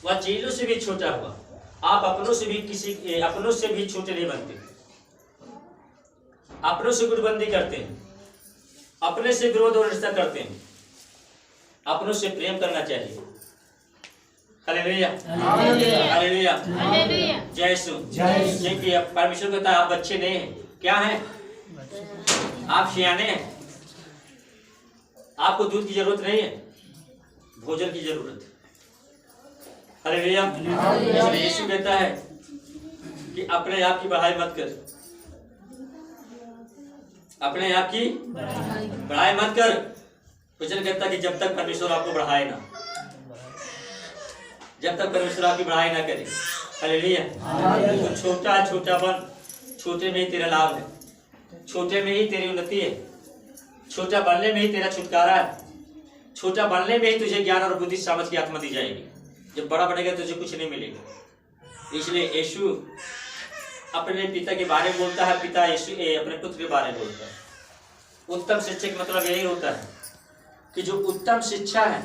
वह चीलों से भी छोटा हुआ। आप अपनों से भी छोटे नहीं बनते। अपनों से गुटबंदी करते हैं, अपने से विरोध और रिश्ता करते हैं। अपनों से प्रेम करना चाहिए। हालेलुया, हालेलुया, जय यीशु। क्योंकि परमेश्वर कहता है आप बच्चे नहीं हैं, क्या हैं? आप सियाने हैं। आपको दूध की जरूरत नहीं है, भोजन की जरूरत है। हालेलुया। इसलिए यीशु कहता है कि अपने आप की बढ़ाई मत कर, अपने आप की बढ़ाई मत कर। वचन कहता कि जब तक परमेश्वर आपको बढ़ाए ना, जब तक परमेश्वर आपकी बढ़ाई ना करे। हालेलुया। तो छोटा बन, छोटे में ही तेरा लाभ है, छोटे में ही तेरी उन्नति है, छोटा बनने में ही तेरा छुटकारा है, छोटा बनने में ही तुझे ज्ञान और बुद्धि समझ की आत्मा दी जाएगी। जब बड़ा बनेगा तुझे कुछ नहीं मिलेगा। इसलिए यीशु अपने पिता के बारे में बोलता है, पिता यीशु अपने पुत्र के बारे में बोलता है। उत्तम शिक्षक मतलब यही होता है कि जो उत्तम शिक्षा है,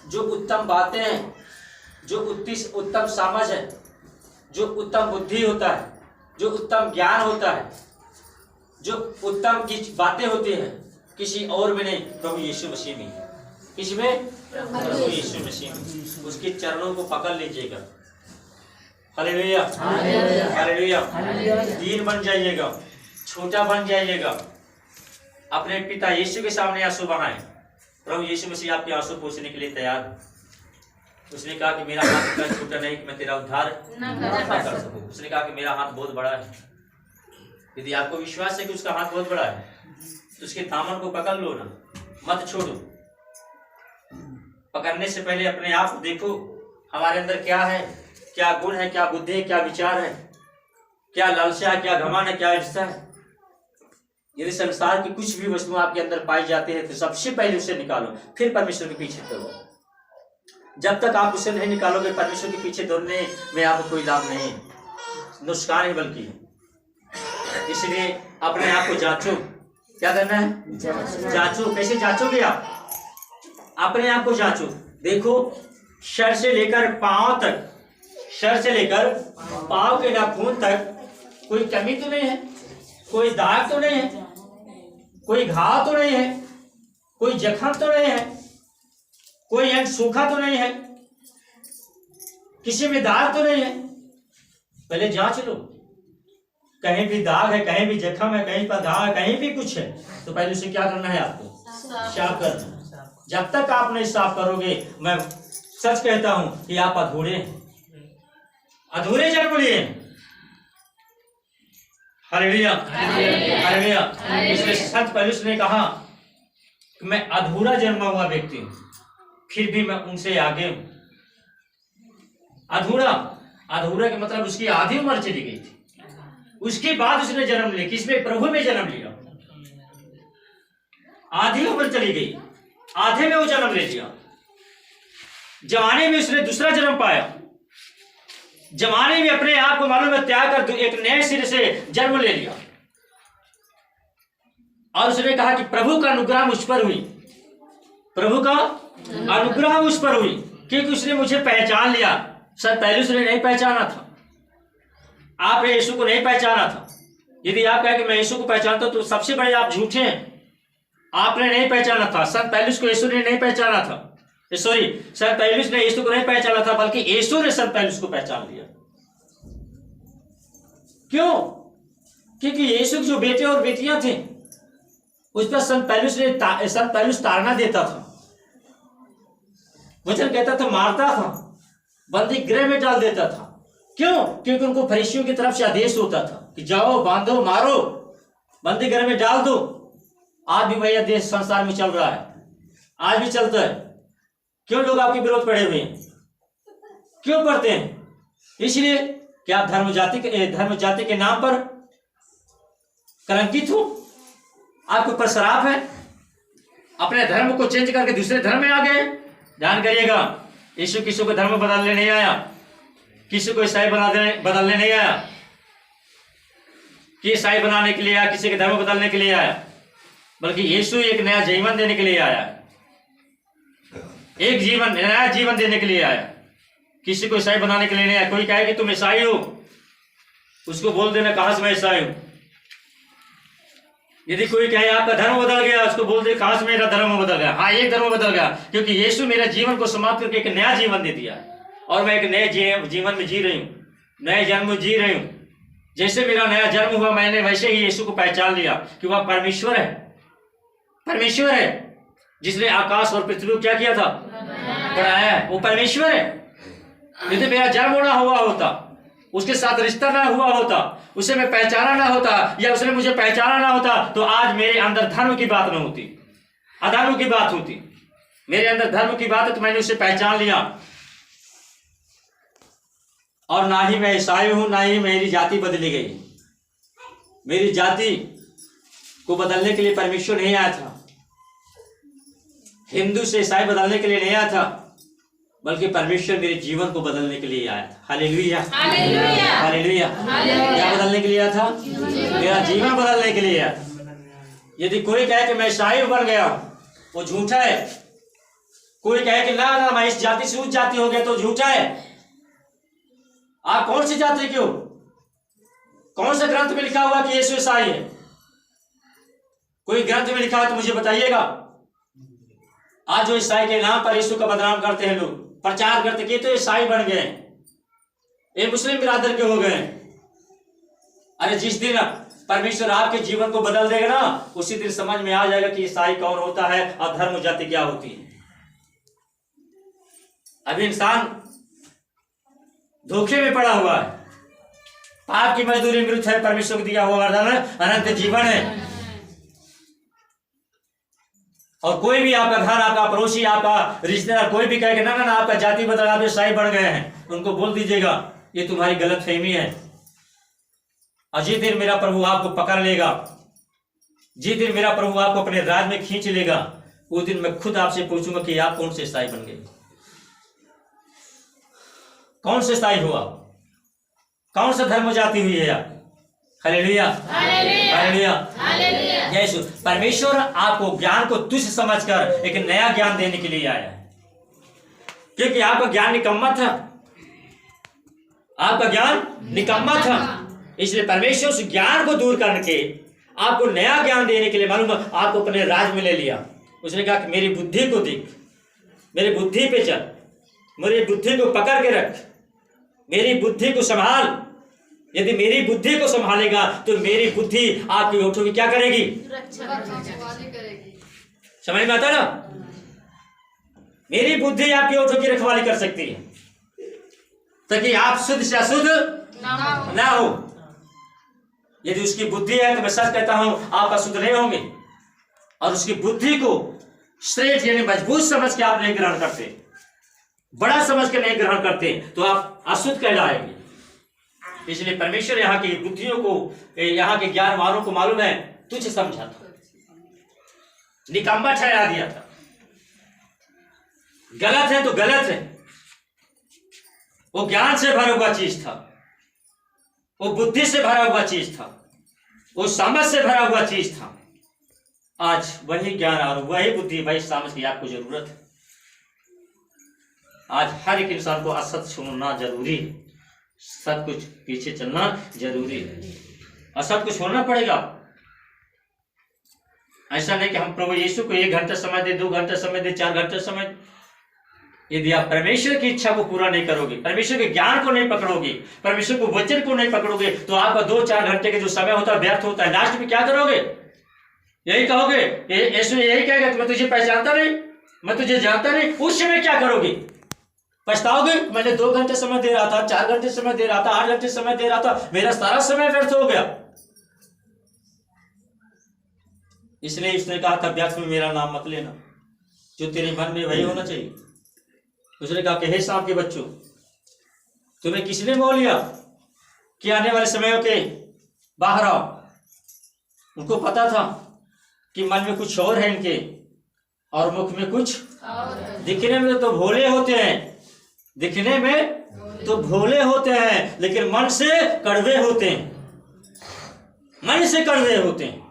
जो उत्तम बातें हैं, जो उत्तम समझ है, जो उत्तम बुद्धि होता है, जो उत्तम ज्ञान होता है, जो उत्तम की बातें होती हैं, किसी और में नहीं, प्रभु यीशु मसीह में। किसमें? प्रभु यीशु मसीह में। उसके चरणों को पकड़ लीजिएगा। Hallelujah, hallelujah. दीन बन जाइएगा, छोटा बन जाइएगा। अपने पिता यीशु के सामने आंसू बहाएं। प्रभु यीशु मसीह आपके आंसू पोंछने के लिए तैयार है। उसने कहा कि मेरा हाथ इतना छोटा नहीं कि मैं तेरा उद्धार न कर सकूं। उसने कहा कि मेरा हाथ बहुत बड़ा है। यदि आपको विश्वास है कि उसका हाथ बहुत बड़ा है तो उसके दामन को पकड़ लो ना, मत छोड़ो। पकड़ने से पहले अपने आप को देखो, हमारे अंदर क्या है, क्या गुण है, क्या बुद्धि है, क्या विचार है, क्या लालसा है, क्या घमंड है, क्या इच्छा है। यदि संसार की कुछ भी वस्तु आपके अंदर पाई जाती है तो सबसे पहले उसे निकालो, फिर परमेश्वर के पीछे दौड़ो। जब तक आप उसे नहीं निकालोगे, परमेश्वर के पीछे दौड़ने में आपको कोई लाभ नहीं, नुकसान है बल्कि। इसलिए अपने आप को जांचो। क्या करना है? जांचो। कैसे जांचोगे आप? अपने आप को जांचो। देखो, सर से लेकर पांव तक, सर से लेकर पांव के नाखून तक कोई कमी तो नहीं है, कोई दाग तो नहीं है, कोई घाव तो नहीं है, कोई जख्म तो नहीं है, कोई अंग सूखा तो नहीं है, किसी में दाग तो नहीं है। पहले जांच लो। कहीं भी दाग है, कहीं भी जख्म है, कहीं पर घाव है, कहीं भी कुछ है, तो पहले उसे क्या करना है? आपको साफ करना। जब तक आप नहीं साफ करोगे, मैं सच कहता हूं कि आप अधूरे जन्म लिए। Hallelujah, hallelujah. इसलिए सच पौलुस ने कहा कि मैं अधूरा जन्मा हुआ व्यक्ति हूं, फिर भी मैं उनसे आगे हूं। अधूरा का मतलब उसकी आधी उम्र चली गई थी, उसके बाद उसने जन्म लिया। किसमें? प्रभु में जन्म लिया। आधी उम्र चली गई, आधे में वो जन्म ले लिया। जवानी में उसने दूसरा जन्म पाया। जवानी में अपने आप को मालूम है त्याग कर एक नए सिरे से जन्म ले लिया। और उसने कहा कि प्रभु का अनुग्रह मुझ पर हुई, प्रभु का अनुग्रह मुझ पर हुई, क्योंकि उसने मुझे पहचान लिया। सर पहले उसने नहीं पहचाना था, आपने यीशु को नहीं पहचाना था। यदि आप कहें कि मैं यीशु को पहचानता हूं तो सबसे बड़े आप झूठे हैं। आपने नहीं पहचाना था। संत पौलुस को यीशु ने नहीं पहचाना था। सॉरी, संत पौलुस ने यीशु को नहीं पहचाना था, बल्कि यीशु ने संत पौलुस को पहचान लिया। क्यों? क्योंकि यीशु के जो बेटे और बेटियां थे उस पर संत पौलुस ताड़ना देता था, वचन कहता था, मारता था, बंदी गृह में डाल देता था। क्यों? क्योंकि उनको फरीसियों की तरफ से आदेश होता था कि जाओ, बांधो, मारो, बंदी गृह में डाल दो। आज भी वही आदेश संसार में चल रहा है, आज भी चलता है। क्यों लोग आपके विरोध पड़े हुए हैं? क्यों पढ़ते हैं? इसलिए कि आप धर्म जाति के नाम पर कलंकित हो, आपके ऊपर शराप है, अपने धर्म को चेंज करके दूसरे धर्म में आ गए। ध्यान करिएगा, यीशु किसी को धर्म बदलने नहीं आया, किसी को ईसाई बदलने नहीं आया, कि ईसाई बनाने के लिए आया, किसी के धर्म बदलने के लिए आया, बल्कि यीशु एक नया जीवन देने के लिए आया, एक नया जीवन देने के लिए आया। किसी को ईसाई बनाने के लिए नहीं आया। कोई कहे कि तुम ईसाई हो, उसको बोल देना कहां से मैं ईसाई हूं। यदि कोई कहे आपका धर्म बदल गया, उसको बोल दे कहां से मेरा धर्म बदल गया। हाँ, एक धर्म बदल गया, क्योंकि यीशु मेरे जीवन को समाप्त करके एक नया जीवन दे दिया और मैं एक नए जीवन में जी रही हूँ, नए जन्म में जी रही हूँ। जैसे मेरा नया जन्म हुआ, मैंने वैसे ही यीशु को पहचान लिया कि वह परमेश्वर है। परमेश्वर है जिसने आकाश और पृथ्वी को क्या किया था, बनाया है। वो परमेश्वर है। यदि मेरा जन्म ना हुआ होता, उसके साथ रिश्ता ना हुआ होता, उसे मैं पहचाना ना होता या उसने मुझे पहचाना ना होता, तो आज मेरे अंदर धर्म की बात ना होती, अधर्म की बात होती। मेरे अंदर धर्म की बात है तो मैंने उसे पहचान लिया। और ना ही मैं ईसाई हूं, ना ही मेरी जाति बदली गई। मेरी जाति को बदलने के लिए परमेश्वर नहीं आया था। हिंदू से ईसाई बदलने के लिए नहीं आया था, बल्कि परमेश्वर मेरे जीवन को बदलने के लिए आया था। Hallelujah, hallelujah, hallelujah. क्या बदलने के लिए आया था? मेरा जीवन बदलने के लिए आया था। यदि कोई कहे कि मैं ईसाई बन गया, वो झूठा है। कोई कहे कि ना ना मैं इस जाति से उस जाति हो गया, तो झूठा है। आप कौन सी जाति के हो? कौन से ग्रंथ में लिखा हुआ कि यीशु ईसाई है? कोई ग्रंथ में लिखा है तो मुझे बताइएगा। आज जो ईसाई के नाम पर यीशु का बदनाम करते हैं लोग, प्रचार करते कि तो ईसाई बन गए, ये मुस्लिम बिरादर के हो गए। अरे जिस दिन परमेश्वर आपके जीवन को बदल देगा ना, उसी दिन समझ में आ जाएगा कि ईसाई कौन होता है और धर्म जाति क्या होती है। अभी इंसान धोखे में पड़ा हुआ है। पाप की मजदूरी मृत्यु है, परमेश्वर को दिया हुआ वरदान अनंत जीवन है। और कोई भी आपका घर, आपका पड़ोसी, आपका रिश्तेदार कोई भी कहे कि ना ना आपका जाति बदल, आप ईसाई बन गए हैं, उनको बोल दीजिएगा ये तुम्हारी गलतफहमी है। और जिस दिन मेरा प्रभु आपको पकड़ लेगा, जिस दिन मेरा प्रभु आपको अपने राज में खींच लेगा, उस दिन मैं खुद आपसे पूछूंगा कि आप कौन से ईसाई बन गए, कौन से ईसाई हुआ, कौन सा धर्म जाति हुई है आप। Hallelujah, hallelujah, hallelujah. यीशु परमेश्वर आपको ज्ञान को तुच्छ समझकर एक नया ज्ञान देने के लिए आया है, क्योंकि आपका ज्ञान निकम्मा था। आपका ज्ञान निकम्मा था, इसलिए परमेश्वर उस ज्ञान को दूर करके आपको नया ज्ञान देने के लिए मालूम आपको अपने राज में ले लिया। उसने कहा कि मेरी बुद्धि को देख, मेरी बुद्धि पे चल, मेरी बुद्धि को पकड़ के रख, मेरी बुद्धि को संभाल। यदि मेरी बुद्धि को संभालेगा तो मेरी बुद्धि आपकी होठों की क्या करेगी, समझ में आता ना। मेरी बुद्धि आपकी होठों की रखवाली कर सकती है, ताकि आप शुद्ध से अशुद्ध ना हो। यदि उसकी बुद्धि है तो मैं सच कहता हूं आप अशुद्ध नहीं होंगे। और उसकी बुद्धि को श्रेष्ठ यानी मजबूत समझ के आप नहीं ग्रहण करते, बड़ा समझ के नहीं ग्रहण करते, तो आप अशुद्ध कहलाएंगे। इसलिए परमेश्वर यहाँ की बुद्धियों को, यहाँ के ज्ञान वालों को मालूम है तुझ समझा था, निकम्मा ठहरा दिया था। गलत है तो गलत है, वो ज्ञान से भरा हुआ चीज था, वो बुद्धि से भरा हुआ चीज था, वो समझ से भरा हुआ चीज था। आज वही ज्ञान और वही बुद्धि, वही समझ की आपको जरूरत है। आज हर एक इंसान को असत छोड़ना जरूरी है, सत कुछ पीछे चलना जरूरी है, असत को छोड़ना पड़ेगा। ऐसा नहीं कि हम प्रभु यीशु को 1 घंटा समय दे, 2 घंटा समय दे, 4 घंटा समय। यदि आप परमेश्वर की इच्छा को पूरा नहीं करोगे, परमेश्वर के ज्ञान को नहीं पकड़ोगे, परमेश्वर को वचन को नहीं पकड़ोगे, तो आपका 2-4 घंटे के जो समय होता है व्यर्थ होता है। लास्ट में क्या करोगे? यही कहोगे, यीशु यही कहेगा कि मैं तुझे पहचानता नहीं, मैं तुझे जानता नहीं। उस समय क्या करोगे? पछताओगे, मैंने 2 घंटे समय दे रहा था, 4 घंटे समय दे रहा था, 8 घंटे समय दे रहा था, मेरा सारा समय व्यर्थ हो गया। इसलिए उसने कहा था व्यर्थ में मेरा नाम मत लेना, जो तेरे मन में वही होना चाहिए। उसने कहा कि हे सांप के बच्चों, तुम्हें किसने मोह लिया कि आने वाले समयों के बाहर आओ। उनको पता था कि मन में कुछ और है इनके और मुख में कुछ। दिखने में तो भोले होते हैं, दिखने में तो भोले होते हैं, लेकिन मन से कड़वे होते हैं, मन से कड़वे होते हैं।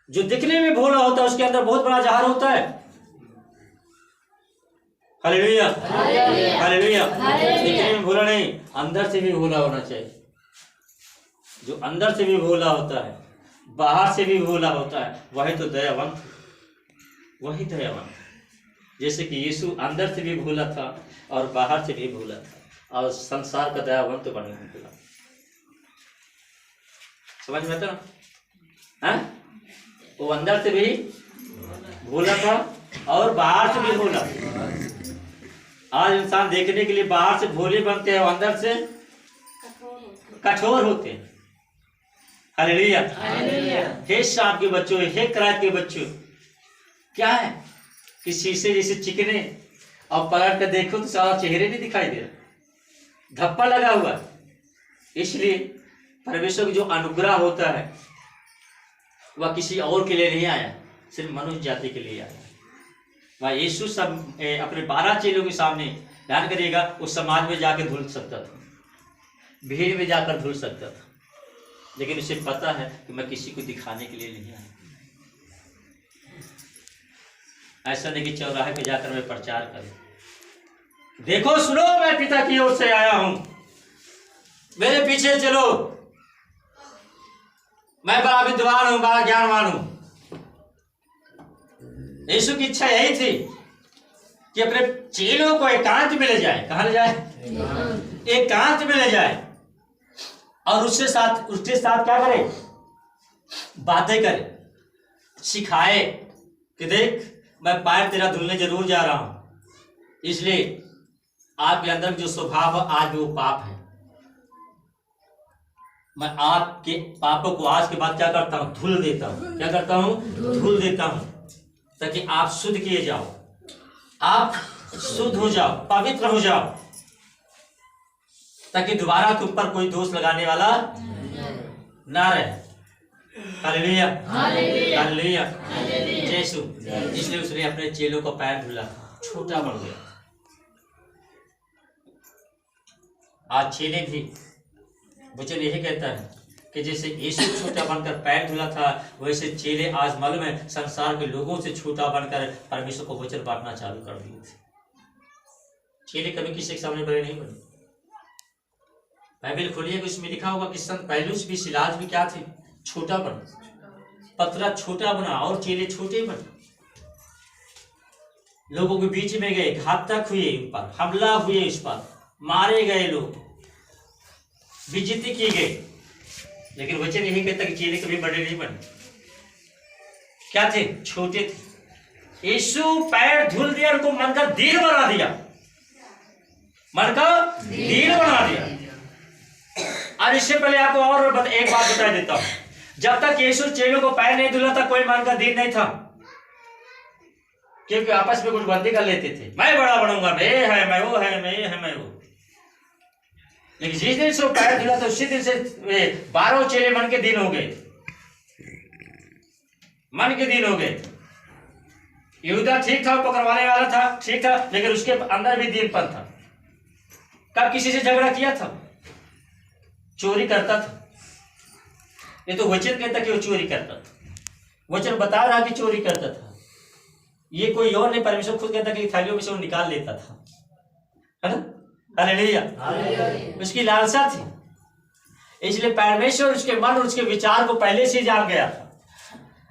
जो दिखने में भोला होता है उसके अंदर बहुत बड़ा जहर होता है। Hallelujah hallelujah. दिखने में भोला नहीं, अंदर से भी भोला होना चाहिए। जो अंदर से भी भोला होता है, बाहर से भी भोला होता है, वही तो दयावंत, वही दयावंत। जैसे कि यीशु अंदर से भी भोला था और बाहर से भी भोला था, और संसार का दयावंत बने निकला। समझ में आता ना? हाँ? वो अंदर से भी भोला था और बाहर से भी भोला। आज इंसान देखने के लिए बाहर से भोले बनते हैं और अंदर से कठोर होते हैं। हालेलुया। हे सांप के बच्चों, हे करात के बच्चों, क्या है कि शीशे जैसे चिकने और पलट कर देखो तो सारा चेहरे नहीं दिखाई दे रहा, धप्पा लगा हुआ। इसलिए परमेश्वर की जो अनुग्रह होता है वह किसी और के लिए नहीं आया, सिर्फ मनुष्य जाति के लिए आया। वह यीशु सब अपने 12 चेलों के सामने, ध्यान करिएगा, उस समाज में जाकर धुल सकता था, भीड़ में जाकर धुल सकता था, लेकिन उसे पता है कि मैं किसी को दिखाने के लिए नहीं आया। ऐसा नहीं कि चौराहे पे जाकर मैं प्रचार करूं, देखो सुनो मैं पिता की ओर से आया हूं, मेरे पीछे चलो, मैं बड़ा विद्वान हूं, बड़ा ज्ञानवान हूं। यीशु की इच्छा यही थी कि अपने चेलों को एकांत में ले जाए। कहां ले जाए? एकांत में ले जाए, और उसके साथ क्या करे? बातें करे, सिखाए कि देख मैं पैर तेरा धुलने जरूर जा रहा हूं, इसलिए आपके अंदर जो स्वभाव है आज भी वो पाप है। मैं आपके पापों को आज के बाद क्या करता हूं? धुल देता हूं। क्या करता हूं? धुल देता हूं, ताकि आप शुद्ध किए जाओ, आप शुद्ध हो जाओ, पवित्र हो जाओ, ताकि दोबारा तुम पर कोई दोष लगाने वाला ना रहे। हालेलुया हालेलुया यीशु। इसलिए उसने अपने चेलों का पैर धुला, छोटा बन गया। आज चेले भी, वचन यही कहता है कि जैसे यीशु छोटा बनकर पैर धुला था, वैसे चेले आज मालूम है संसार के लोगों से छोटा बनकर परमेश्वर को वचन बांटना चालू कर दिए थे। चेले कभी किसी के सामने बड़े नहीं बने। बाइबल खोलिए, उसमें लिखा होगा कि संत पहलुस भी, सिलाज भी क्या थे? छोटा बना, पतरा छोटा बना, और चेले छोटे बने। लोगों के बीच में गए, घातक हुए, उन पर हमला हुए, उस पर मारे गए, लोग बेइज्जती की गई, लेकिन वचन यही कहता कि चेले कभी बड़े नहीं बने। क्या थे? छोटे थे। यीशु पैर धुल दिया, उनको मन का दीन बना दिया, मन का दीन बना दिया। और इससे पहले आपको और एक बात बता देता हूं, जब तक यीशु चेलों को पैर नहीं धुला था, कोई मन का दीन नहीं था, क्योंकि आपस में कुछ बंदी कर लेते थे, मैं बड़ा बनूंगा, मैं है, मैं वो है, मैं है, मैं वो। लेकिन जिस दिन से पैर धुला तो उसी दिन से 12 चेले मन के दिन हो गए, मन के दिन हो गए। यहूदा ठीक था, पकड़वाने वाला था, ठीक था, लेकिन उसके अंदर भी दीनपन था। कब किसी से झगड़ा किया था? चोरी करता था। ये तो वचन कहता कि वो चोरी करता था, वचन बता रहा कि चोरी करता था। ये कोई और नहीं, परमेश्वर खुद कहता कि थालियों में से वो निकाल लेता था, है ना? हालेलुया। उसकी लालसा थी, इसलिए परमेश्वर उसके मन और उसके विचार को पहले से जान गया था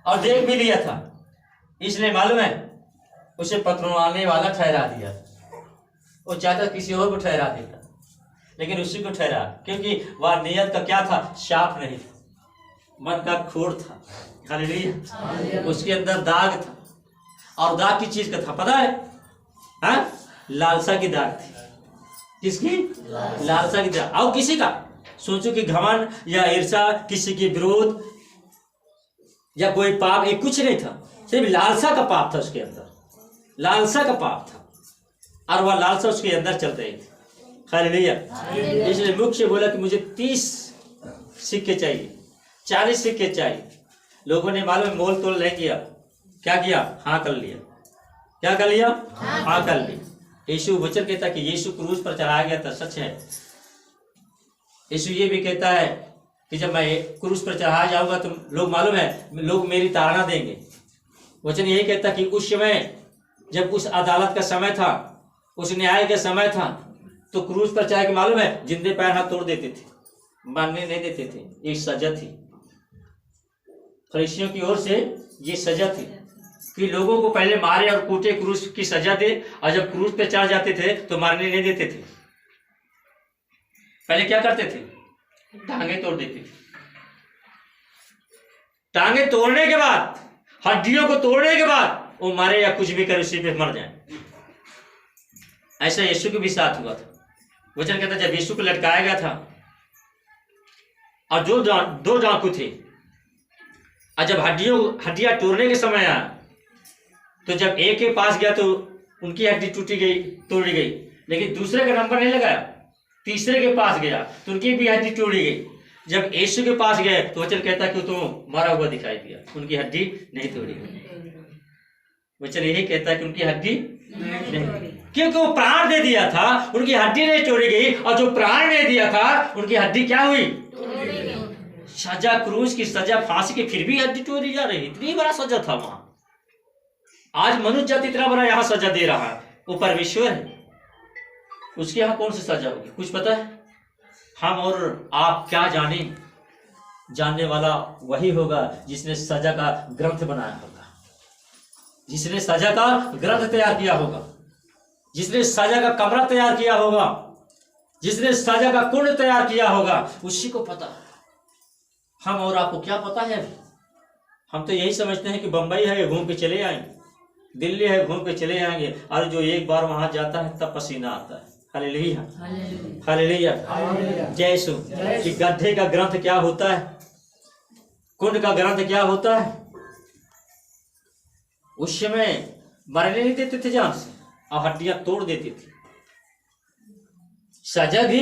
और देख भी लिया था। इसलिए मालूम है उसे पकड़वाने वाला ठहरा दिया। वो चाहता किसी और को ठहरा देता, लेकिन उसी को ठहरा, क्योंकि वह नियत का क्या था? साफ नहीं था, मन का खोड़ था। हालेलुया। उसके अंदर दाग था, और दाग की चीज का था पता है? हाँ? लालसा की दाग थी। किसकी? लालसा की दाग। और किसी का सोचो कि घमंड या ईर्ष्या, किसी की विरोध या कोई पाप, एक कुछ नहीं था, सिर्फ लालसा का पाप था उसके अंदर, लालसा का पाप था, और वह लालसा उसके अंदर चल रही थी। हालेलुया। इसलिए मुख्य बोला कि मुझे 30 सिक्के चाहिए, 40 सिक्के चाहिए। लोगों ने मालूम मोल तोल नहीं किया, क्या किया? हाँ कर लिया। क्या कर लिया? हाँ कर लिया। यीशु वचन कहता है कि यीशु क्रूस पर चढ़ाया गया था, सच है। यीशु ये भी कहता है कि जब मैं क्रूस पर चढ़ाया जाऊंगा तो लोग, मालूम है, लोग मेरी ताड़ना देंगे। वचन यही कहता कि उस समय जब उस अदालत का समय था, उस न्याय का समय था तो क्रूस पर चाहे कि मालूम है जिंदे पैर हाथ तोड़ देते थे, मानने नहीं देते थे। एक सजा थी फरीसियों की ओर से, ये सजा थी कि लोगों को पहले मारे और कूटे, क्रूस की सजा दे, और जब क्रूस पे चढ़ जाते थे तो मारने नहीं देते थे। पहले क्या करते थे? टांगे तोड़ देते थे। टांगे तोड़ने के बाद, हड्डियों को तोड़ने के बाद वो मारे या कुछ भी करे उसी पे मर जाए। ऐसा यीशु के भी साथ हुआ था। वचन कहता जब यीशु को लटकाया गया था और जो दो डाकू थे, और जब हड्डियां तोड़ने के समय आया तो जब एक के पास गया तो उनकी हड्डी टूटी गई, तोड़ी गई, लेकिन दूसरे का नंबर नहीं लगाया। तीसरे के पास गया तो उनकी भी हड्डी तोड़ी गई। जब यीशु के पास गए तो वचन कहता कि तो मरा हुआ दिखाई दिया, उनकी हड्डी नहीं तोड़ी गई। वचन यही कहता है कि उनकी हड्डी नहीं, क्योंकि वो प्राण दे दिया था, उनकी हड्डी नहीं तोड़ी गई, और जो प्राण नहीं दिया था उनकी हड्डी क्या हुई? सजा, क्रूस की सजा, फांसी की, फिर भी हड्डी तोड़ी जा रही। इतनी बड़ा सजा था वहां। आज मनुष्य जाति इतना बड़ा यहाँ सजा दे रहा है, वो परमेश्वर है, उसके यहाँ कौन सी सजा होगी? कुछ पता है? हम और आप क्या जाने? जानने वाला वही होगा जिसने सजा का ग्रंथ बनाया होगा, जिसने सजा का ग्रंथ तैयार किया होगा, जिसने सजा का कमरा तैयार किया होगा, जिसने सजा का कुंड तैयार किया होगा, उसी को पता है। हम और आपको क्या पता है? हम तो यही समझते हैं कि बंबई है घूम के चले आएंगे, दिल्ली है घूम के चले आएंगे, और जो एक बार वहां जाता है तब पसीना आता है। हालेलुया, हालेलुया, जय यीशु। कि गड्ढे का ग्रंथ क्या होता है, कुंड का ग्रंथ क्या होता है। उस समय मरने नहीं देते थे जान से, और हड्डियां तोड़ देती थी। सजा भी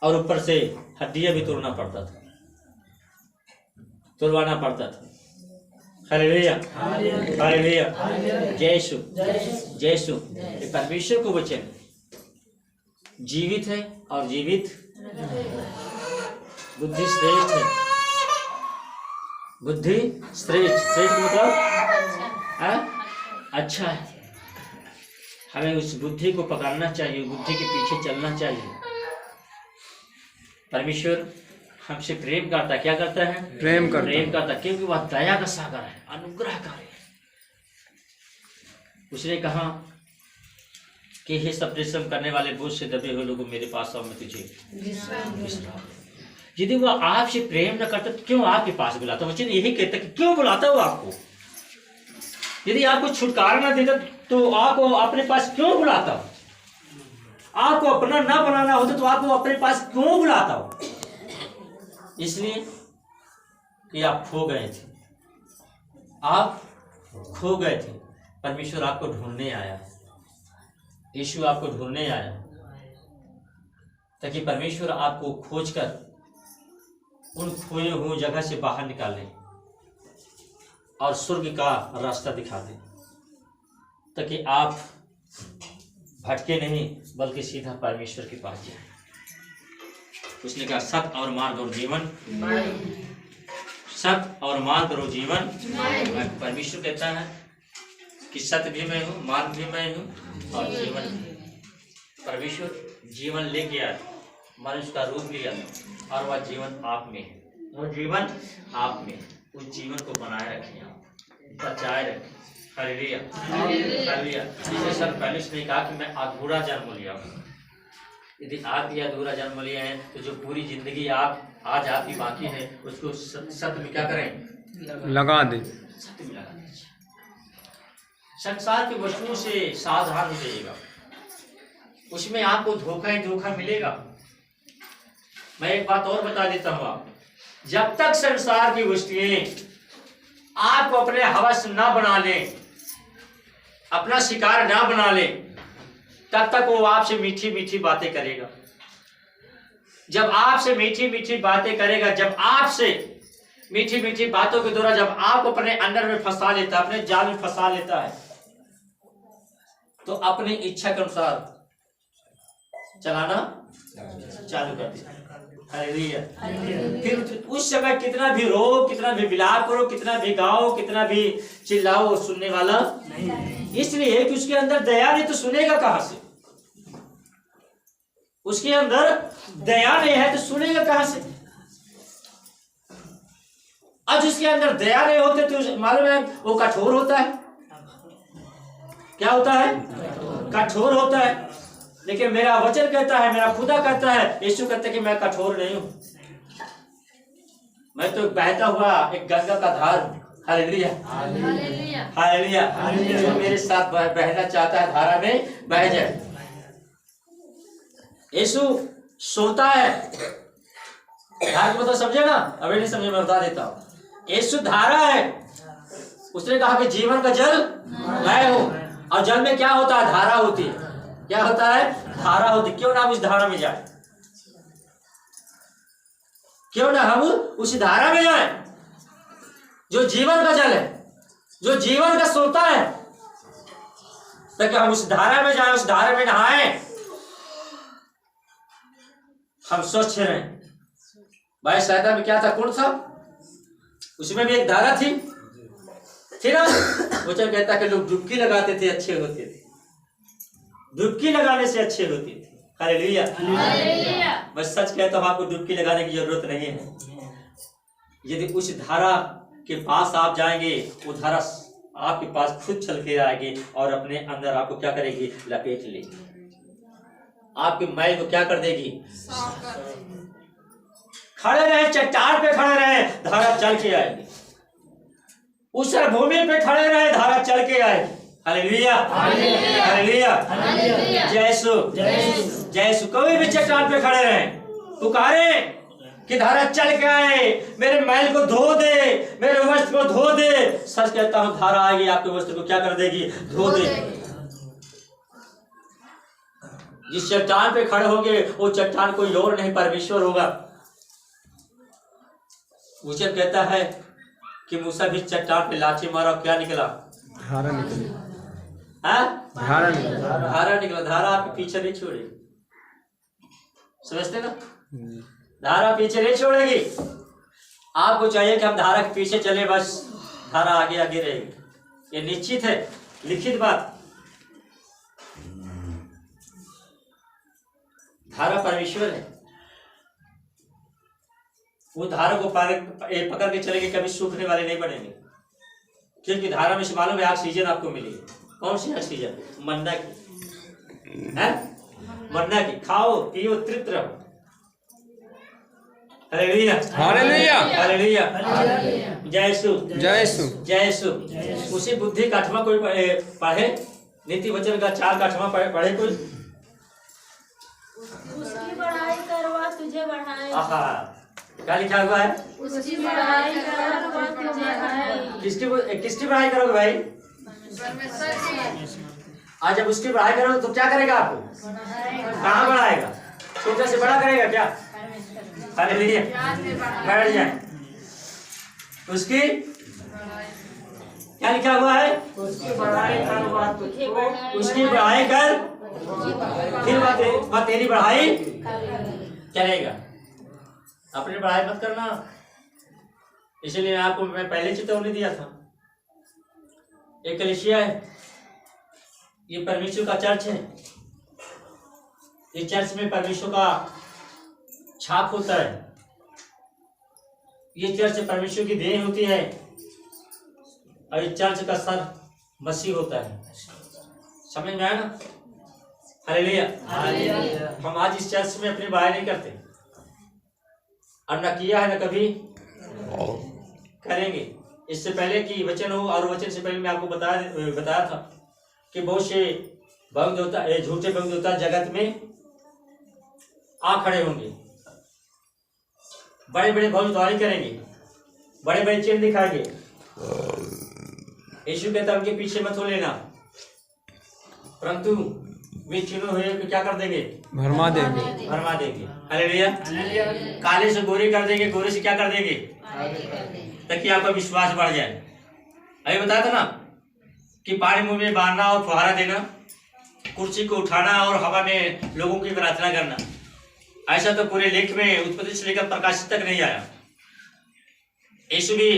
और ऊपर से हड्डियां भी तोड़ना पड़ता था, तुड़वाना पड़ता था। हालेलुया, हालेलुया, जय यीशु, जय यीशु। परमेश्वर को वचन जीवित है और जीवित बुद्धि श्रेष्ठ है। बुद्धि श्रेष्ठ, श्रेष्ठ मतलब अच्छा है। हमें उस बुद्धि को पकड़ना चाहिए, बुद्धि के पीछे चलना चाहिए। परमेश्वर हमसे प्रेम करता, क्या करता है? प्रेम करता, क्योंकि वह दया का सागर है, अनुग्रहकारी है। उसने कहा कि हे सब परिश्रम करने वाले, बोझ से दबे हुए लोगों मेरे पास आओ, मैं तुझे विश्राम। यदि वह आपसे प्रेम न करता तो क्यों आपके पास बुलाता? वचन यही कहता कि क्यों बुलाता वो आपको? यदि आपको छुटकारा न देता तो आपको अपने पास क्यों बुलाता? आपको अपना ना बनाना होता तो आपको अपने पास क्यों बुलाता हो? इसलिए कि आप खो गए थे, आप खो गए थे। परमेश्वर आपको ढूंढने आया, यीशु आपको ढूंढने आया, ताकि परमेश्वर आपको खोजकर उन खोए हुए जगह से बाहर निकाले और स्वर्ग का रास्ता दिखा दे, ताकि आप भटके नहीं बल्कि सीधा परमेश्वर के पास जाए। उसने कहा सत्य और मार्ग और जीवन, सत्य और मार्ग और जीवन। परमेश्वर कहता है कि सत्य भी मैं हूँ, मार्ग भी मैं हूँ और जीवन भी। परमेश्वर जीवन लेके आया, मनुष्य का रूप लिया और वह जीवन आप में है, वो जीवन आप में। उस जीवन को बनाए रखें, आप बचाए रखें। Hallelujah, hallelujah. जैसे सर पहले उसने कहा कि मैं अधूरा जन्म लिया हूँ। यदि आप भी अधूरा जन्म लिए हैं तो जो पूरी जिंदगी आप आज आपकी बाकी है उसको सत्य में क्या करें? लगा दें, सत्य में लगा दीजिए। संसार की वस्तुओं से सावधान हो जाइएगा, उसमें आपको धोखा ही धोखा मिलेगा। मैं एक बात और बता देता हूँ, आप जब तक संसार की वस्तुएं आपको अपने हवस ना बना लें, अपना शिकार ना बना लें, तब तक वो आपसे मीठी मीठी बातें करेगा। जब आपसे मीठी मीठी बातें करेगा, जब आपसे मीठी मीठी बातों के द्वारा जब आप अपने अंदर में फंसा लेता है, अपने जाल में फंसा लेता है, तो अपनी इच्छा के अनुसार चलाना चालू कर दिया। हालेलुया। फिर उस समय कितना भी रो, कितना भी विलाप करो, कितना भी गाओ, कितना भी चिल्लाओ, सुनने वाला नहीं। इसलिए कि उसके अंदर दया नहीं तो सुनेगा कहां से? उसके अंदर दया नहीं है तो सुनेगा कहां से? अब जिसके अंदर दया नहीं होते तो मालूम है वो कठोर होता है। क्या होता है? कठोर होता है। लेकिन मेरा वचन कहता है, मेरा खुदा कहता है, यीशु कहता है कि मैं कठोर नहीं हूं, मैं तो बहता हुआ एक गंगा का धार हूं। Hallelujah, hallelujah. जो मेरे साथ बहना चाहता है धारा में बह जाए। यीशु सोता है। धार की मतलब समझे ना? अभी नहीं समझे, मैं बता देता हूं। यीशु धारा है। उसने कहा कि जीवन का जल मैं हूं। और जल में क्या होता है? धारा होती है। क्या होता है? धारा होती। क्यों ना हम उस धारा में जाए? क्यों ना हम उस धारा में जाए जो जीवन का जल है, जो जीवन का सोता है, ताकि हम उस धारा में जाए, उस धारा में नहाए, हम स्वच्छ रहें। भाई सैदा में क्या था? कुंड था, उसमें भी एक धारा थी। फिर वचन कहता कि लोग डुबकी लगाते थे, अच्छे होते थे। डुबकी लगाने से अच्छे होते थे। हालेलुया। मैं सच कहता हूं, आपको डुबकी लगाने की जरूरत नहीं है। यदि उस धारा के पास आप जाएंगे, वो धारा आपके पास खुद चल के आएगी और अपने अंदर आपको क्या करेगी? लपेट लेगी। आपके मैल को क्या कर देगी? खड़े रहे, चट्टान पे खड़े रहे, धारा चल के आएगी। उस भूमि पे खड़े रहे, धारा चल के आएगी। हालेलुया, हालेलुया, जय यीशु, जय यीशु। कोई भी चट्टान पे खड़े रहे, पुकारे कि धारा चल के आए, मेरे मैल को धो दे, मेरे वस्त्र को धो दे। सच कहता हूं, धारा आएगी, आपके वस्त्र को क्या कर देगी? धो देगी। जिस चट्टान पे खड़े होंगे, वो चट्टान कोई और नहीं, परमेश्वर होगा। वचन कहता है कि मूसा भी चट्टान पे लाठी मारा, क्या निकला? धारा निकली। धारा निकला। धारा निकला। धारा आपके पीछे नहीं छोड़ेगी। समझते ना? धारा पीछे नहीं छोड़ेगी। आपको चाहिए कि हम धारा के पीछे चले, बस धारा आगे आगे रहेगी। ये निश्चित है, लिखित बात। धारा परमेश्वर है। वो धारा को पकड़ के चलेंगे, कभी सूखने वाले नहीं बनेंगे। क्योंकि धारा में से मालूम है ऑक्सीजन आपको मिलेगी। कौन सी ऑक्सीजन? मन्ना की है, मन्ना की। खाओ पियो तृप्त रहो। हालेलुया, हालेलुया, हालेलुया, जय यीशु, जय यीशु, जय यीशु। उसी बुद्धि का 8वां कोई पढ़े, नीति वचन का 4 का 8वां पढ़े कोई? उसकी बढ़ाई करवा तुझे बढ़ाए। आहा, क्या लिखा हुआ है? उसकी बढ़ाई करवा तुझे बढ़ाए। किसकी बढ़ाई करोगे भाई? आज जब उसकी बढ़ाई करोगे तो क्या करेगा? आपको कहाँ बढ़ाएगा? छोटे से बड़ा करेगा क्या? हालेलुया, बैठ जाए। उसकी क्या लिखा हुआ है? उसकी बढ़ाई कर, उसकी बढ़ाई कर, फिर वह तेरी बढ़ाई करेगा। अपनी बढ़ाई मत करना। इसलिए आपको मैं पहले चेतावनी दिया था। एक कलीसिया है, ये परमेश्वर का चर्च है। इस चर्च में परमेश्वर का छाप होता है। ये चर्च परमेश्वर की देन होती है और इस चर्च का सर मसीह होता है। समझ में आया ना? हालेलुया। हम आज इस चर्च में अपनी बात नहीं करते और न किया है न कभी करेंगे। इससे पहले कि वचन हो, और वचन से पहले मैं आपको बताया था कि बहुत से भक्त देवता, झूठे भक्त देवता जगत में आ खड़े होंगे, बड़े बड़े भविष्यवाणी करेंगे, बड़े बड़े चिन्ह दिखाएंगे। यीशु कहता है उनके पीछे मत हो लेना, परंतु वे चिन्ह हुए कि क्या कर देंगे? भरमा देंगे, भरमा देंगे। हालेलुया। काले से गोरे कर देंगे, गोरे से क्या कर देंगे? ताकि आपका विश्वास बढ़ जाए। अभी बताया था ना कि पानी मुंह में बांधना और फुहारा देना, कुर्सी को उठाना और हवा में लोगों की प्रार्थना करना, ऐसा तो पूरे लेख में उत्पत्ति से लेकर प्रकाशित तक नहीं आया। यीशु भी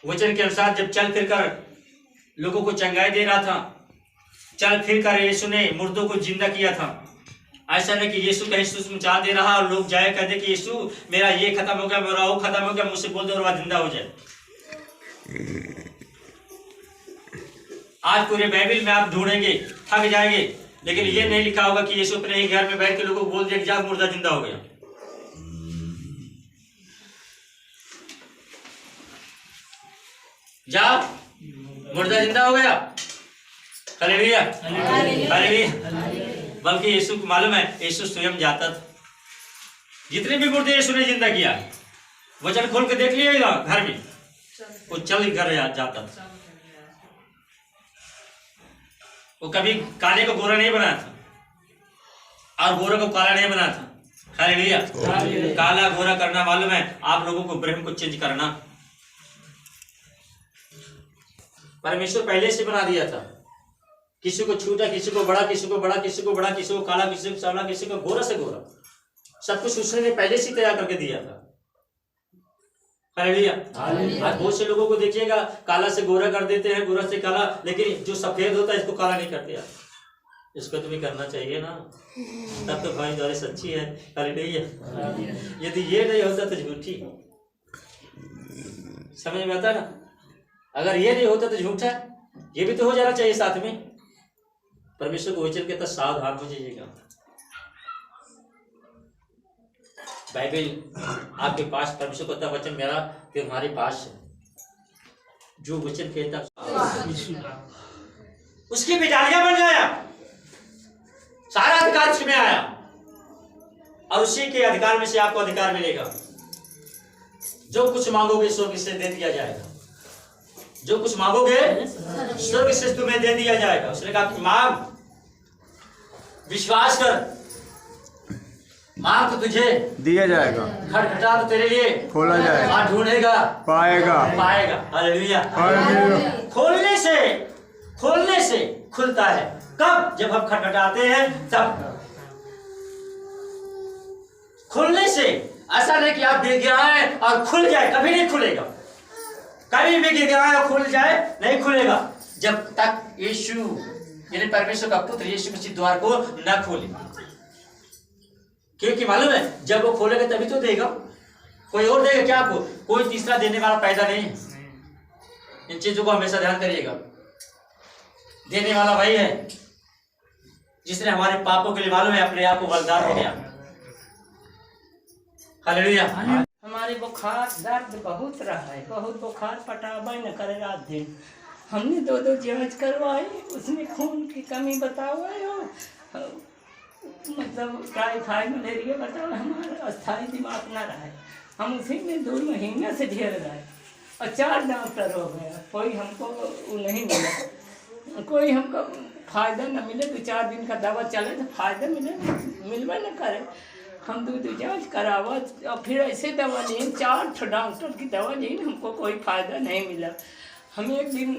वचन के अनुसार जब चल फिर कर लोगों को चंगाई दे रहा था, चल फिर कर यीशु ने मुर्दों को जिंदा किया था। ऐसा नहीं कि यीशु कहीं सुसमाचार दे रहा और लोग जाए कहते कि यीशु मेरा ये खत्म हो गया, मेरा वो खत्म हो गया, मुझसे बोल दो और वह जिंदा हो जाए। आज पूरे बाइबल में आप ढूंढेंगे थक जाएंगे, लेकिन ये नहीं लिखा होगा कि यीशु अपने ही घर में बैठ के लोगों को बोल दिया कि जा मुर्दा जिंदा हो गया। जा मुर्दा जिंदा हो गया। Hallelujah hallelujah. बल्कि यीशु को मालूम है, यीशु स्वयं जाता था। जितने भी मुर्दे यीशु ने जिंदा किया, वचन खोल के देख लिएगा घर में, वो चल कर जाता था। वो कभी काले को गोरा नहीं बना था और गोरा को काला नहीं बना था। हालेलुया। काला गोरा करना मालूम है आप लोगों को, ब्रह्म को चेंज करना परमेश्वर पहले से बना दिया था। किसी को छोटा, किसी को बड़ा, किसी को बड़ा, किसी को बड़ा, किसी को काला, किसी को सांवला, किसी को गोरा से गोरा, सब कुछ उसने पहले से तैयार करके दिया था। हालेलुया। आज बहुत से लोगों को देखिएगा काला से गोरा कर देते हैं, गोरा से काला, लेकिन जो सफेद होता है इसको काला नहीं करते यार। इसको तुम्हें करना चाहिए ना, तब तो भाई द्वारे सच्ची है। हालेलुया। यदि ये नहीं होता तो झूठी, समझ में आता ना। अगर ये नहीं होता तो झूठा, ये भी तो हो जाना चाहिए साथ में। परमेश्वर को वचन कहता सावधान हो जाइएगा। बाइबल आपके पास, परमेश्वर कहता वचन मेरा तुम्हारे पास है। जो वचन कहता उसकी बिटालियां बन जाया, सारा अधिकार उसमें आया और उसी के अधिकार में से आपको अधिकार मिलेगा। जो कुछ मांगोगे स्वर्ग से दे दिया जाएगा। जो कुछ मांगोगे स्वर्ग से तुम्हें दे दिया जाएगा। उसने कहा मांग, विश्वास कर, मांग तो तुझे दिया जाएगा, खटखटा तो तेरे लिए खोला जाएगा, और ढूंढेगा पाएगा पाएगा। हालेलुया। खोलने से खुलता है। कब? जब हम खटखटाते हैं तब। खुलने से ऐसा नहीं कि आप गिर गिराए और खुल जाए, कभी नहीं खुलेगा। कभी भी गिर गिराए और खुल जाए नहीं खुलेगा, जब तक यीशु यानी परमेश्वर का पुत्र यीशु मसीह द्वार को न खोले। क्योंकि मालूम है जब वो खोलेगा तभी तो देगा। कोई और देगा क्या आपको? कोई तीसरा देने वाला पैदा नहीं है। इन चीजों को हमेशा ध्यान करिएगा। देने वाला वही है जिसने हमारे पापों के लिए मालूम है अपने आप को बलिदान हो गया। हालेलुया। हमारे बुखार दर्द बहुत रहा है, बहुत बुखार पटाबा न करे रात दिन। हमने 2 जांच करवाई, उसमें खून की कमी बताओ है, मतलब टाइफाइड मलेरिया बताओ। हमारा अस्थायी दिमाग ना रहा है, हम उसी में 2 महीने से झेल रहे और 4 डॉक्टर हो गया, कोई हमको वो नहीं मिला, कोई हमको फायदा न मिले। 2-4 दिन का दवा चले तो फायदा मिलवा न करे। हम 2 जांच करावा और फिर ऐसे दवा लें, 4 डॉक्टर की दवा लें, हमको कोई फायदा नहीं मिला। हम एक दिन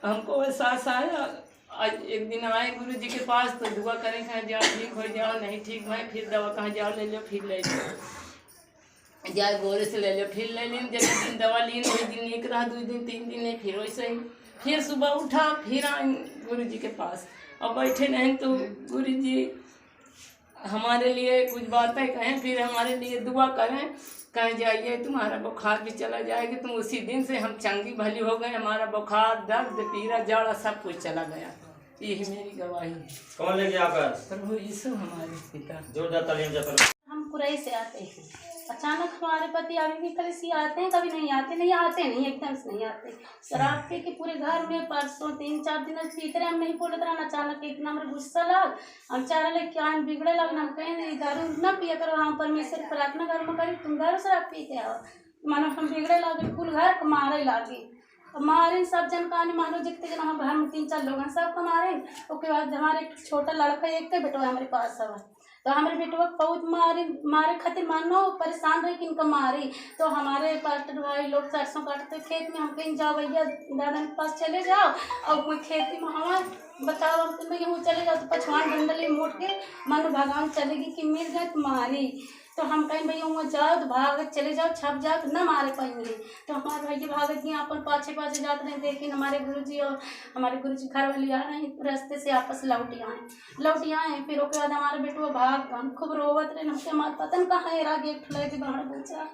हमको एहसास आया, आज एक दिन आए गुरु जी के पास तो दुआ करें कहाँ जाओ ठीक हो जाओ, नहीं ठीक भाई फिर दवा कहाँ जाओ ले लो, फिर ले लो, जाए गोरे से ले लो, फिर ले लें। जब एक दिन दवा ली, वही दिन एक रहा, 2 दिन 3 दिन नहीं, फिर वैसे ही। फिर सुबह उठा, फिर आए गुरु जी के पास और बैठे नहीं तो गुरु जी हमारे लिए कुछ बातें कहें, फिर हमारे लिए दुआ करें, कहीं जाइए तुम्हारा बुखार भी चला जाएगा। तुम उसी दिन से हम चंगी भली हो गए, हमारा बुखार दर्द पीड़ा जाड़ा सब कुछ चला गया। यही मेरी गवाही है। कौन ले गया आपका? प्रभु यीशु हमारे पिता। जोरदार तालियां जय। हम कुरई से आते हैं, अचानक हमारे पति अभी भी कभी आते हैं, कभी नहीं आते, नहीं एकदम से नहीं आते। शराब पी के पूरे घर में परसों 3-4 दिन पीते रहे, हम नहीं बोलते रहे। अचानक इतना हमारे गुस्सा लग, हम चाह रहे क्या हम बिगड़े लगना, हम कहें दारू न पिया करो, हम परमेश्वर प्रार्थना घर में करी, तुम घर शराब पी के आओ। मानो हम बिगड़े लगे, कुल घर को मारे लागे, मारे सब जन कहानी। मानो जितने जन हम घर में 3-4 लोग हैं सब को मारे। उसके बाद हमारे छोटा लड़का एक के बेटवा हमारे पास सब है, तो हमारे बेटवा बहुत मारे खातिर मानो परेशान रहे कि इनका मारी। तो हमारे पास्टर भाई लोग सरसों काटते खेत में, हम कहीं जाओ भैया दादा के पास चले जाओ और कोई खेती में हमारे बताओ हम तो मैं यूँ चले जाओ तो पछवान डंडले मोड़ के मन भगवान चलेगी कि मिल गए तुम्हारी। तो हम कहीं भैया वहाँ जाओ तो भागत चले जाओ, छप जाओ तो न मारे पाएंगे। तो हमारे भैया भागत जी अपन पाछे पाछे जाते रहे, लेकिन हमारे गुरुजी और हमारे गुरुजी घर वाली आ रहे हैं रास्ते से आपस लौटी आए। फिर उसके बाद हमारे बेटुआ भाग हम खूब रोवत रहे, हमसे हमारे पतन कहाँ है रागे ठुलाई थी बाहर पूछा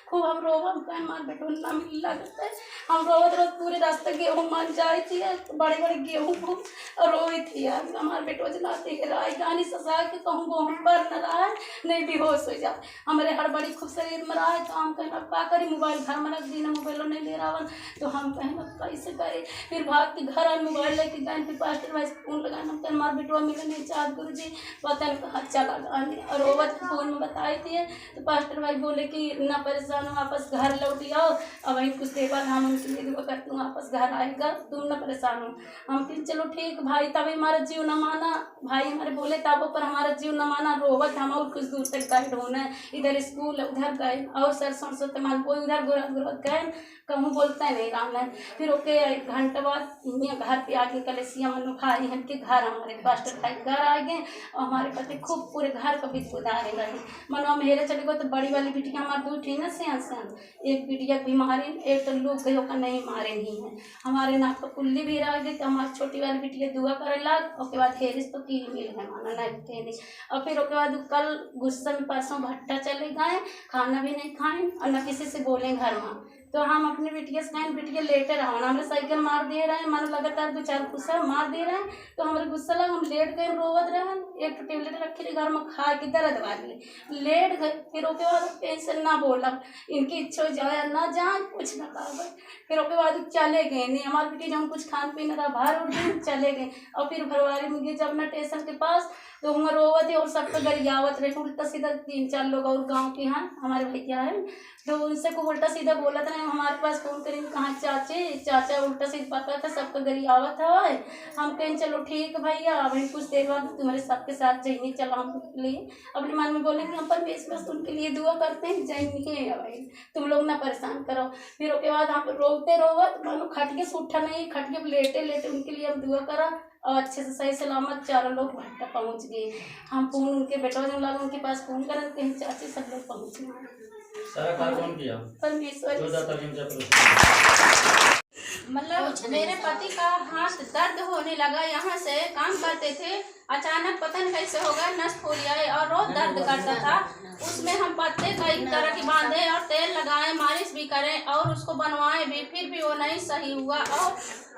खूब हम रोवा हमारे बेटुआ ना मिल लगता है। हम रोवत रोज पूरे रास्ते गेहूँ मन जाए थी, बड़े बड़े गेहूँ को रोई थी यार। हमारे बेटुआ जलाते राय गानी ससा के कहूँ गेहूँ पर न रहा है नहीं बेहोश हो जाए। हमारे हड़बड़ी खूब शरीर में रहा है तो हम कहना का करी, मोबाइल घर में रख दी ना, मोबाइल नहीं ले रहा तो हम कहना कैसे करे। फिर भाग के घर आए मोबाइल लेके गए, फिर पास्टर भाई से फोन लगाना कहना हमारे बेटुआ मिले नहीं चाहत गुरु जी पता नहीं कहाँ चला गया। और रोवत फोन में बताई थी तो पास्टर भाई बोले कि ना परेशान हो, वापस घर लौटी आओ। अब वहीं कुछ देर बाद हम उनके लिए दुआ करते हूँ वापस घर आएगा, तुम ना परेशान हो। हम फिर चलो ठीक भाई, तभी हमारा जीव न माना भाई हमारे बोले तब पर हमारा जीव न माना। रोवत हम और कुछ दूर तक गए ढूंढे, इधर स्कूल उधर गए और सरसों से तमाल कोई उधर गुरत गए, कहूँ बोलता है नहीं राम है। फिर ओके एक घंटे बाद घर पे आके कलेसिया मनु भाई हम के घर हमारे पास्टर भाई घर आ गए और हमारे पति खूब पूरे घर को भी उधारे गए। मनो मेरे चले गए तो बड़ी वाली बिटिया हमारे दो थी ना सियान, एक बिटिया बीमारी एक तो लोग गयो का नहीं मारे नहीं है। हमारे नाक को कुल्ली भी रह गई तो हमारी छोटी वाली बिटिया दुआ करे लग। उसके बाद हेरिस तो कील मिल गए माना नहीं। और फिर उसके बाद कल गुस्सा में परसों भट्टा चले गए, खाना भी नहीं खाए और न किसी से बोले घर में। तो हम अपने बिटिया से कहें बिटिया लेटे रहो ना, हमें साइकिल मार दे रहे हैं, मन लगातार 2-4 गुस्सा मार दे रहे हैं। तो हमारे गुस्सा लगा, हम लेट गए रोवत रहे, एक टेबलेट रखी थी घर में खा के दर्द वाली लेट गए। फिर उसके बाद टेंशन ना बोला, इनकी इच्छा जाए ना जाए कुछ ना कहा। फिर उसके बाद चले गए नहीं, हमारी बेटी जब कुछ खान पीने रहा बाहर उठ गए चले गए। और फिर भरवारी में गए जब ना स्टेशन के पास तो वहाँ रोवत है और सबका गरियावत रहे उल्टा सीधा 3-4 लोग और गाँव के हैं हमारे भैया है तो उनसे को उल्टा सीधा बोला था हमारे पास फोन करेंगे कहाँ चाचा उल्टा सीधा पता था सबका गरियावत है। हम कहें चलो ठीक भैया अब कुछ देर बाद तुम्हारे सबके साथ जाएंगे चलो हम लिए अपने मन में बोले कि हम परमेश्वर उनके लिए दुआ करते हैं जाएंगे भाई तुम लोग ना परेशान करो। फिर उसके बाद हम रोते रोवत मानो खटिए से उठा नहीं खटिए लेटे लेटे उनके लिए हम दुआ करा और अच्छे से सही सलामत चारों लोग भट्टा पहुँच गए। हम फोन उनके बेटा जो लगा उनके पास फोन करें कहीं चाची सब लोग पहुँच गए। सारा कार्य कौन किया? परमेश्वर। मतलब मेरे पति का हाथ दर्द होने लगा, यहाँ से काम करते थे अचानक पता नहीं कैसे हो गया नस फूल आए और रोज दर्द करता था। उसमें हम पत्ते कई तरह के बांधे और तेल लगाए मालिश भी करें और उसको बनवाए भी, फिर भी वो नहीं सही हुआ। और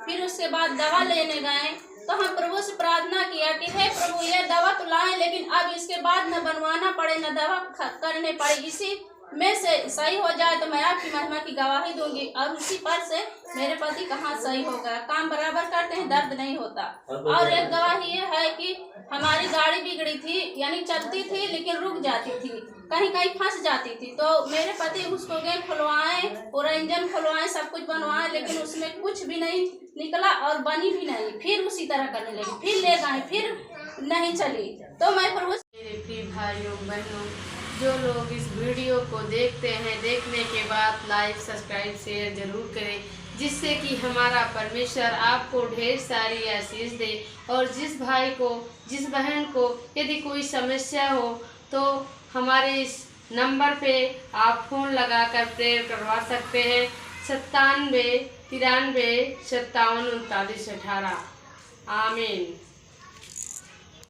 फिर उसके बाद दवा लेने गए तो हम प्रभु से प्रार्थना किया कि हे प्रभु ये दवा तो लाएं लेकिन अब इसके बाद न बनवाना पड़े न दवा करने पड़े, इसी में से सही हो जाए तो मैं आपकी महिमा की गवाही दूंगी। और उसी पर से मेरे पति कहाँ सही हो गया, काम बराबर करते हैं दर्द नहीं होता। और एक गवाही ये है कि हमारी गाड़ी बिगड़ी थी यानी चलती थी लेकिन रुक जाती थी, कहीं कहीं फंस जाती थी तो मेरे पति उसको गए खुलवाए पूरा इंजन खुलवाए सब कुछ बनवाए लेकिन उसमें कुछ भी नहीं निकला और बनी भी नहीं। फिर उसी तरह करने लगी, फिर ले गए फिर नहीं चली। तो मैं प्रभु मेरे प्रिय भाइयों बहनों जो लोग इस वीडियो को देखते हैं देखने के बाद लाइक सब्सक्राइब शेयर जरूर करें जिससे कि हमारा परमेश्वर आपको ढेर सारी आशीष दे। और जिस भाई को जिस बहन को यदि कोई समस्या हो तो हमारे इस नंबर पे आप फ़ोन लगाकर प्रेयर करवा सकते हैं 97 93 57 39 18। आमीन।